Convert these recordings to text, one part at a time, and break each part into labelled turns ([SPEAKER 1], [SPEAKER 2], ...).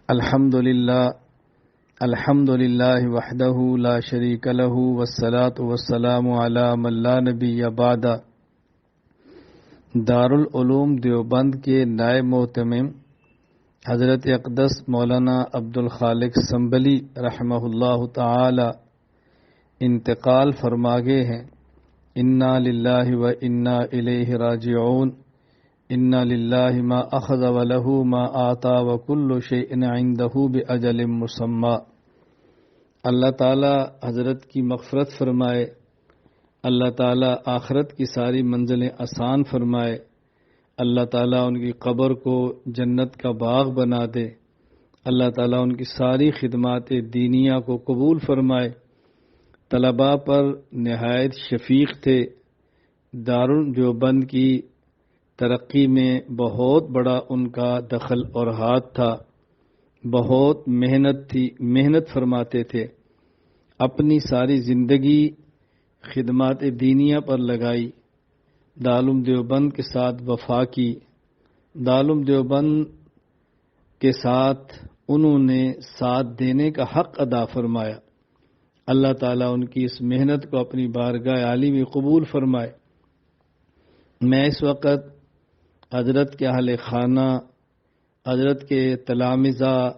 [SPEAKER 1] الحمد للہ وحدہ لا شریک لہ والصلاة والسلام علی من لا نبی بعد۔ دارالعلوم دیوبند کے نائب محتمم حضرت اقدس مولانا عبدالخالق سنبلی رحمہ اللہ تعالی انتقال فرما گئے ہیں۔ انا للہ و انا الیہ راجعون۔ انا للہ ما اخذ ولہ ما آتا وکل شیء عندہ باجل مسمی۔ اللہ تعالی حضرت کی مغفرت فرمائے، اللہ تعالی آخرت کی ساری منزلیں آسان فرمائے، اللہ تعالی ان کی قبر کو جنت کا باغ بنا دے، اللہ تعالی ان کی ساری خدمات دینیہ کو قبول فرمائے۔ طلباء پر نہایت شفیق تھے، دارالدیوبند کی ترقی میں بہت بڑا ان کا دخل اور ہاتھ تھا، بہت محنت فرماتے تھے، اپنی ساری زندگی خدمات دینیہ پر لگائی، دارالعلوم دیوبند کے ساتھ وفا کی، دارالعلوم دیوبند کے ساتھ انہوں نے ساتھ دینے کا حق ادا فرمایا۔ اللہ تعالیٰ ان کی اس محنت کو اپنی بارگاہ عالی میں قبول فرمائے۔ میں اس وقت حضرت کے اہل خانہ، حضرت کے تلامذہ،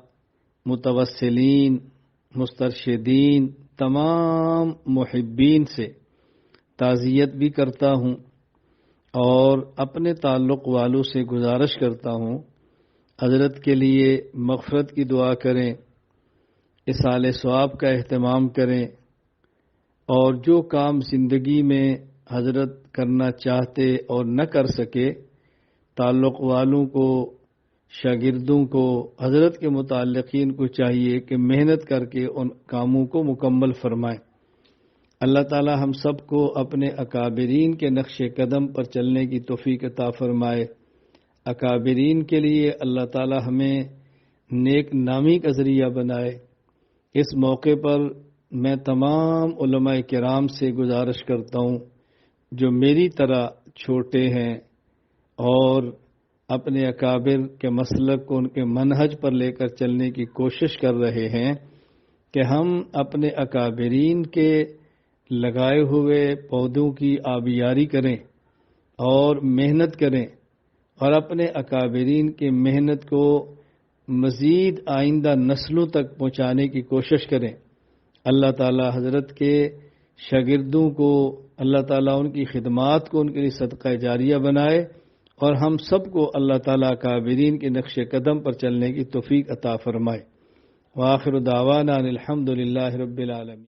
[SPEAKER 1] متوسلین، مسترشدین، تمام محبین سے تعزیت بھی کرتا ہوں اور اپنے تعلق والوں سے گزارش کرتا ہوں حضرت کے لیے مغفرت کی دعا کریں، اصالِ ثواب کا اہتمام کریں، اور جو کام زندگی میں حضرت کرنا چاہتے اور نہ کر سکے، تعلق والوں کو، شاگردوں کو، حضرت کے متعلقین کو چاہیے کہ محنت کر کے ان کاموں کو مکمل فرمائیں۔ اللہ تعالی ہم سب کو اپنے اکابرین کے نقش قدم پر چلنے کی توفیق عطا فرمائے۔ اکابرین کے لیے اللہ تعالی ہمیں نیک نامی کا ذریعہ بنائے۔ اس موقع پر میں تمام علماء کرام سے گزارش کرتا ہوں جو میری طرح چھوٹے ہیں اور اپنے اکابر کے مسلک کو ان کے منہج پر لے کر چلنے کی کوشش کر رہے ہیں کہ ہم اپنے اکابرین کے لگائے ہوئے پودوں کی آبیاری کریں اور محنت کریں اور اپنے اکابرین کی محنت کو مزید آئندہ نسلوں تک پہنچانے کی کوشش کریں۔ اللہ تعالی حضرت کے شاگردوں کو، اللہ تعالیٰ ان کی خدمات کو ان کے لیے صدقہ جاریہ بنائے، اور ہم سب کو اللہ تعالیٰ اکابرین کے نقش قدم پر چلنے کی توفیق عطا فرمائے۔ وآخر دعوانا الحمد للہ رب العالمین۔